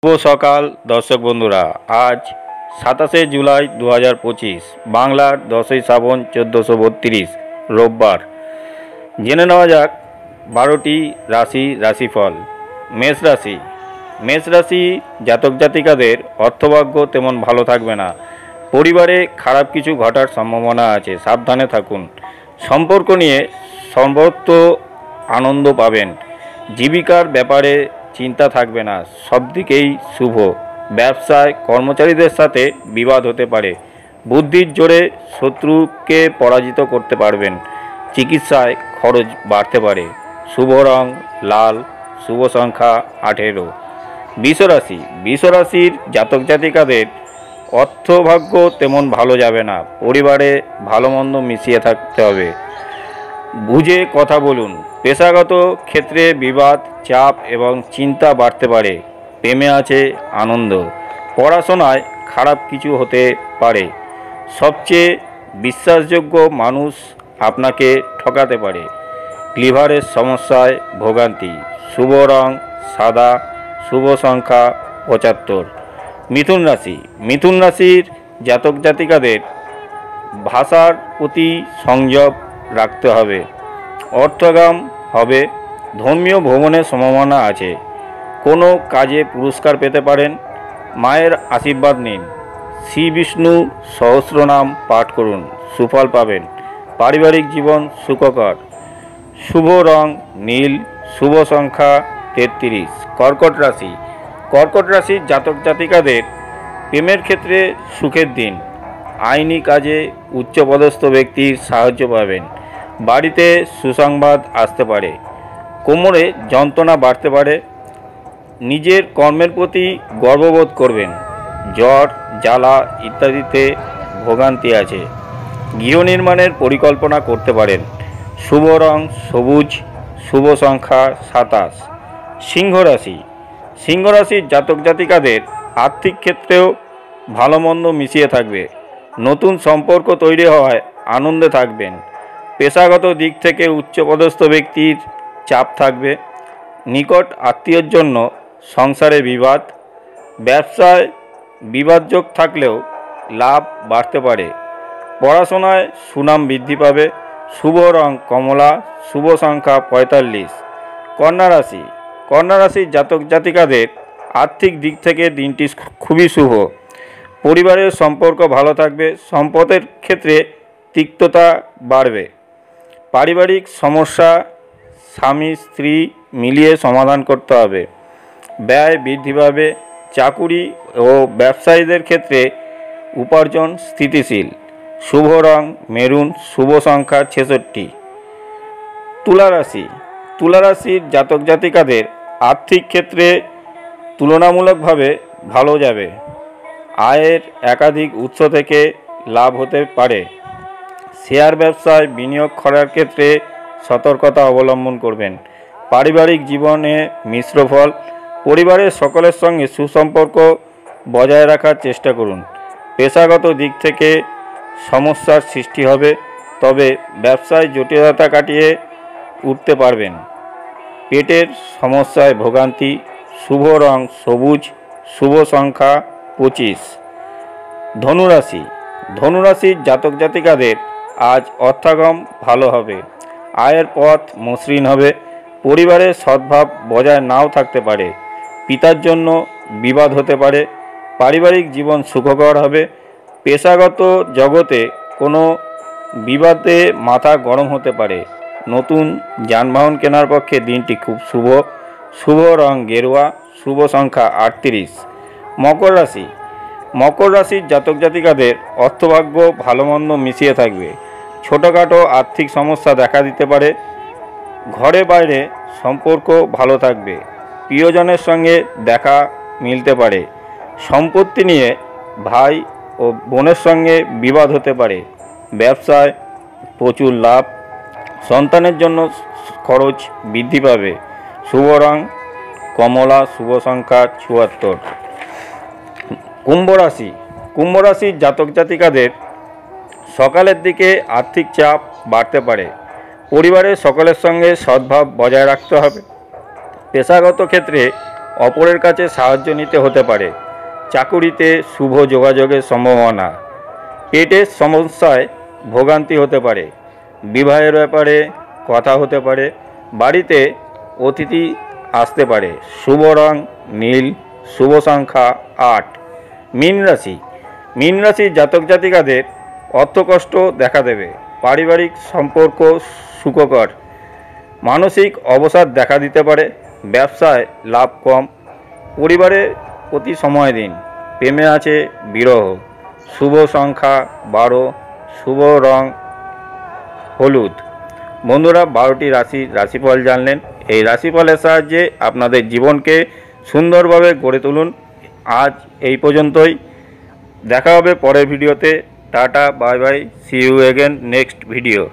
শুভ সকাল দর্শক বন্ধুরা। আজ 27শে জুলাই 2025, বাংলার 10ই শ্রাবণ 1432 রোববার। জেনে নেওয়া যাক 12টি রাশিফল। মেষ রাশি জাতক জাতিকাদের অর্থভাগ্য তেমন ভালো থাকবে না। পরিবারে খারাপ কিছু ঘটার সম্ভাবনা আছে, সাবধানে থাকুন। সম্পর্ক নিয়ে সর্বত্র আনন্দ পাবেন। জীবিকার ব্যাপারে চিন্তা থাকবে না, সব দিকেই শুভ। ব্যবসায় কর্মচারীদের সাথে বিবাদ হতে পারে। বুদ্ধির জোরে শত্রুকে পরাজিত করতে পারবেন। চিকিৎসায় খরচ বাড়তে পারে। শুভ রং লাল, শুভ সংখ্যা 18। বৃষ রাশির জাতক জাতিকাদের অর্থভাগ্য তেমন ভালো যাবে না। পরিবারে ভালো মন্দ মিশিয়ে থাকতে হবে, বুঝে কথা বলুন। পেশাগত ক্ষেত্রে বিবাদ, চাপ এবং চিন্তা বাড়তে পারে। প্রেমে আছে আনন্দ। পড়াশোনায় খারাপ কিছু হতে পারে। সবচেয়ে বিশ্বাসযোগ্য মানুষ আপনাকে ঠকাতে পারে। লিভারের সমস্যায় ভোগান্তি। শুভ রং সাদা, শুভ সংখ্যা 75। মিথুন রাশির জাতক জাতিকাদের ভাষার প্রতি সংযম রাখতে হবে। অর্থগাম হবে। ধর্মীয় ভ্রমণের সম্ভাবনা আছে। কোনো কাজে পুরস্কার পেতে পারেন। মায়ের আশীর্বাদ নিন। শ্রী বিষ্ণু সহস্রনাম পাঠ করুন, সুফল পাবেন। পারিবারিক জীবন সুখকর। শুভ রং নীল, শুভ সংখ্যা 33। কর্কট রাশির জাতক জাতিকাদের প্রেমের ক্ষেত্রে সুখের দিন। আইনি কাজে উচ্চপদস্থ ব্যক্তির সাহায্য পাবেন। বাড়িতে সুসংবাদ আসতে পারে। কোমরে যন্ত্রণা বাড়তে পারে। নিজের কর্মের প্রতি গর্ববোধ করবেন। জ্বর, জ্বালা ইত্যাদিতে ভোগান্তি আছে। গৃহ নির্মাণের পরিকল্পনা করতে পারেন। শুভ রং সবুজ, শুভ সংখ্যা 27। সিংহ রাশির জাতক জাতিকাদের আর্থিক ক্ষেত্রেও ভালো মন্দ মিশিয়ে থাকবে। নতুন সম্পর্ক তৈরি হওয়ায় আনন্দে থাকবেন। পেশাগত দিক থেকে উচ্চপদস্থ ব্যক্তির চাপ থাকবে। নিকট আত্মীয়র জন্য সংসারে বিবাদ। ব্যবসায় বিবাদযোগ থাকলেও লাভ বাড়তে পারে। পড়াশোনায় সুনাম বৃদ্ধি পাবে। শুভ রং কমলা, শুভ সংখ্যা 45। কন্যা রাশির জাতক জাতিকাদের আর্থিক দিক থেকে দিনটি খুবই শুভ। পরিবারের সম্পর্ক ভালো থাকবে। সম্পদের ক্ষেত্রে তিক্ততা বাড়বে। পারিবারিক সমস্যা স্বামী স্ত্রী মিলিয়ে সমাধান করতে হবে। ব্যয় বৃদ্ধি পাবে। চাকুরি ও ব্যবসায়ীদের ক্ষেত্রে উপার্জন স্থিতিশীল। শুভ রং মেরুন, শুভ সংখ্যা 66। তুলা রাশির জাতক জাতিকাদের আর্থিক ক্ষেত্রে তুলনামূলকভাবে ভালো যাবে। আয়ের একাধিক উৎস থেকে লাভ হতে পারে। শেয়ার ব্যবসায় বিনিয়োগ করার ক্ষেত্রে সতর্কতা অবলম্বন করবেন। পারিবারিক জীবনে মিশ্র ফল। পরিবারের সকলের সঙ্গে সুসম্পর্ক বজায় রাখার চেষ্টা করুন। পেশাগত দিক থেকে সমস্যার সৃষ্টি হবে, তবে ব্যবসায় জটিলতা কাটিয়ে উঠতে পারবেন। পেটের সমস্যায় ভোগান্তি। শুভ রং সবুজ, শুভ সংখ্যা 25। ধনুরাশির জাতক জাতিকাদের আজ অর্থাগম ভালো হবে। আয়ের পথ মসৃণ হবে। পরিবারের সদ্ভাব বজায় নাও থাকতে পারে। পিতার জন্য বিবাদ হতে পারে। পারিবারিক জীবন সুখকর হবে। পেশাগত জগতে কোনো বিবাদে মাথা গরম হতে পারে। নতুন যানবাহন কেনার পক্ষে দিনটি খুব শুভ। শুভ রং গেরুয়া, শুভ সংখ্যা 38। মকর রাশির জাতক জাতিকাদের অর্থভাগ্য ভালো মন্দ মিশিয়ে থাকবে। ছোটোখাটো আর্থিক সমস্যা দেখা দিতে পারে। ঘরে বাইরে সম্পর্ক ভালো থাকবে। প্রিয়জনের সঙ্গে দেখা মিলতে পারে। সম্পত্তি নিয়ে ভাই ও বোনের সঙ্গে বিবাদ হতে পারে। ব্যবসায় প্রচুর লাভ। সন্তানের জন্য খরচ বৃদ্ধি পাবে। শুভ রং কমলা, শুভ সংখ্যা 74। কুম্ভ রাশির জাতক জাতিকাদের সকালের দিকে আর্থিক চাপ বাড়তে পারে। পরিবারের সকলের সঙ্গে সদ্ভাব বজায় রাখতে হবে। পেশাগত ক্ষেত্রে অপরের কাছে সাহায্য নিতে হতে পারে। চাকুরিতে শুভ যোগাযোগের সম্ভাবনা। পেটের সমস্যায় ভোগান্তি হতে পারে। বিবাহের ব্যাপারে কথা হতে পারে। বাড়িতে অতিথি আসতে পারে। শুভ রং নীল। শুভ সংখ্যা 8। মীন রাশি। মীন রাশির জাতক জাতিকাদের অর্থকষ্ট দেখা দেবে। পারিবারিক সম্পর্ক সুখকর। মানসিক অবসাদ দেখা দিতে পারে। ব্যবসায় লাভ কম। পরিবারের প্রতি সময় দিন। প্রেমে আছে বিরহ। শুভ সংখ্যা 12। শুভ রং হলুদ। বন্ধুরা, 12টি রাশিফল জানলেন। এই রাশিফলের সাহায্যে আপনাদের জীবনকে সুন্দরভাবে গড়ে তুলুন। আজ এই পর্যন্তই। দেখা হবে পরের ভিডিওতে। Tata, bye bye, see you again next video.